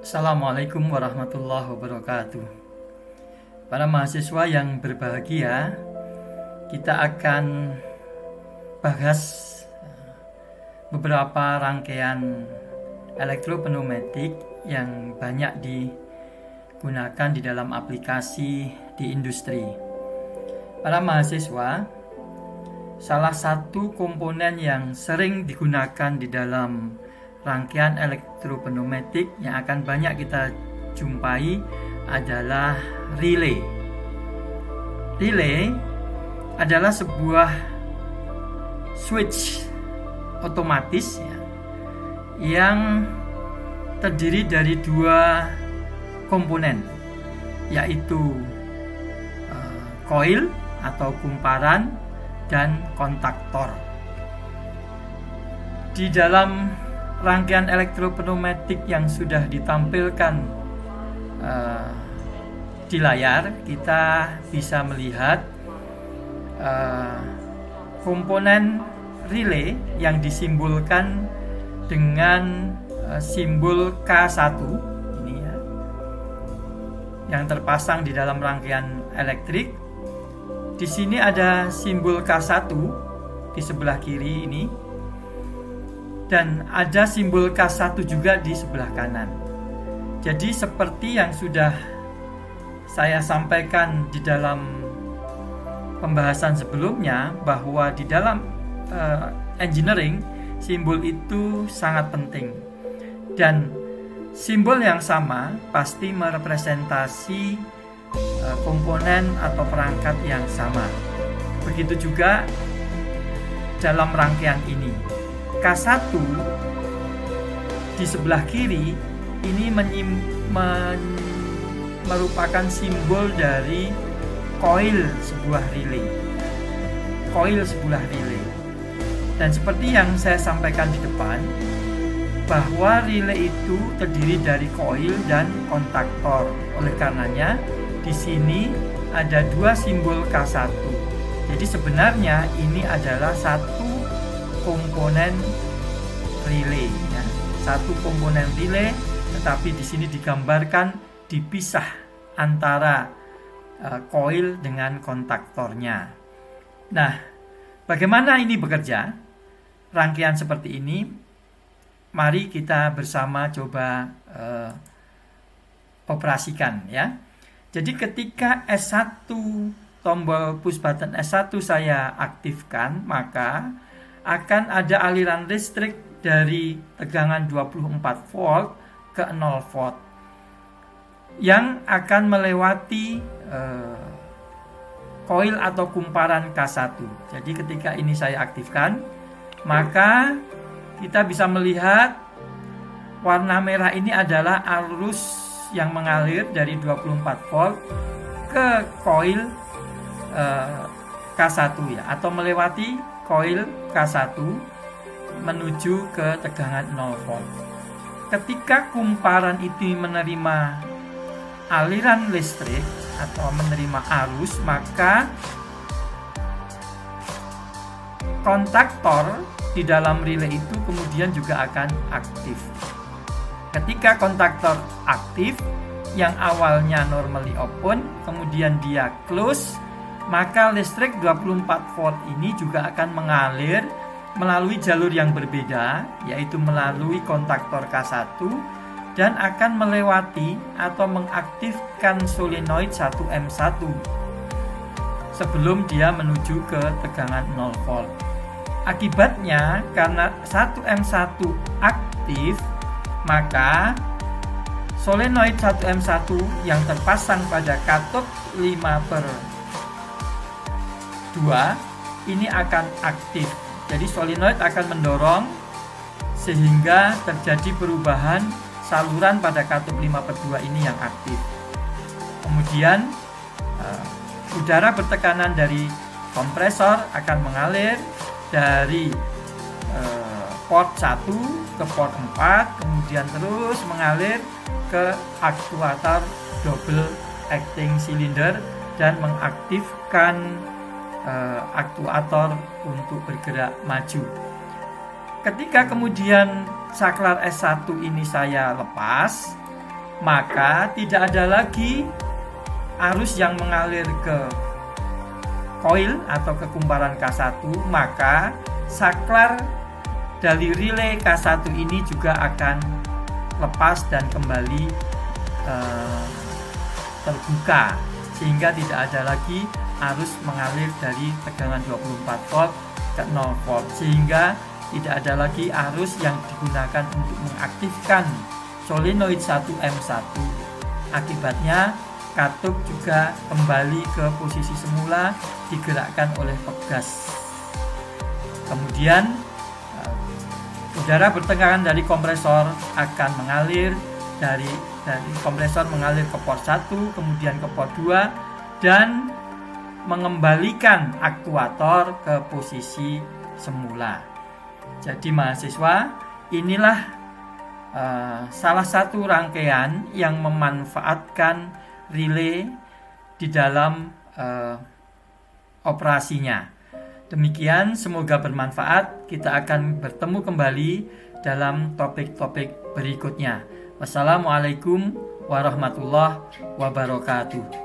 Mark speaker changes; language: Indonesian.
Speaker 1: Assalamualaikum warahmatullahi wabarakatuh. Para mahasiswa yang berbahagia, kita akan bahas beberapa rangkaian elektropneumatik yang banyak digunakan di dalam aplikasi di industri. Para mahasiswa, salah satu komponen yang sering digunakan di dalam rangkaian elektropneumatik yang akan banyak kita jumpai adalah relay. Relay adalah sebuah switch otomatis yang terdiri dari dua komponen, yaitu coil atau kumparan dan kontaktor. Di dalam rangkaian elektropneumatik yang sudah ditampilkan di layar, kita bisa melihat komponen relay yang disimbolkan dengan simbol K1 ini ya, yang terpasang di dalam rangkaian elektrik. Di sini ada simbol K1 di sebelah kiri ini, dan ada simbol K1 juga di sebelah kanan. Jadi seperti yang sudah saya sampaikan di dalam pembahasan sebelumnya, bahwa di dalam engineering simbol itu sangat penting, dan simbol yang sama pasti merepresentasi komponen atau perangkat yang sama. Begitu juga dalam rangkaian ini. K1 di sebelah kiri ini merupakan simbol dari coil sebuah relay. Coil sebuah relay. Dan seperti yang saya sampaikan di depan, bahwa relay itu terdiri dari coil dan kontaktor. Oleh karenanya di sini ada dua simbol K1. Jadi sebenarnya ini adalah satu komponen relay ya. Satu komponen relay, tetapi di sini digambarkan dipisah antara coil dengan kontaktornya. Nah, bagaimana ini bekerja? Rangkaian seperti ini, mari kita bersama coba operasikan ya. Jadi ketika S1, tombol push button S1 saya aktifkan, maka akan ada aliran listrik dari tegangan 24 volt ke 0 volt yang akan melewati coil atau kumparan K1. Jadi ketika ini saya aktifkan, maka kita bisa melihat warna merah ini adalah arus yang mengalir dari 24 volt ke coil K1 ya, atau melewati coil K1 menuju ke tegangan 0 volt. Ketika kumparan itu menerima aliran listrik atau menerima arus, maka kontaktor di dalam relay itu kemudian juga akan aktif. Ketika kontaktor aktif, yang awalnya normally open, kemudian dia close, maka listrik 24 volt ini juga akan mengalir melalui jalur yang berbeda, yaitu melalui kontaktor K1, dan akan melewati atau mengaktifkan solenoid 1M1 sebelum dia menuju ke tegangan 0 volt. Akibatnya, karena 1M1 aktif, maka solenoid 1M1 yang terpasang pada katup 5/2 ini akan aktif. Jadi solenoid akan mendorong sehingga terjadi perubahan saluran pada katup 5/2 ini yang aktif. Kemudian udara bertekanan dari kompresor akan mengalir dari port 1 ke port 4, kemudian terus mengalir ke aktuator double acting cylinder dan mengaktifkan aktuator untuk bergerak maju. Ketika kemudian saklar S1 ini saya lepas, maka tidak ada lagi arus yang mengalir ke koil atau ke kumparan K1, maka saklar dari relay K1 ini juga akan lepas dan kembali terbuka, sehingga tidak ada lagi arus mengalir dari tegangan 24 volt ke 0 volt, sehingga tidak ada lagi arus yang digunakan untuk mengaktifkan solenoid 1M1. Akibatnya katup juga kembali ke posisi semula, digerakkan oleh pegas. Kemudian udara bertekanan dari kompresor akan mengalir dari kompresor mengalir ke port 1, kemudian ke port 2, dan mengembalikan aktuator ke posisi semula. Jadi mahasiswa, inilah salah satu rangkaian yang memanfaatkan relay di dalam operasinya. Demikian, semoga bermanfaat. Kita akan bertemu kembali dalam topik-topik berikutnya. Wassalamualaikum warahmatullahi wabarakatuh.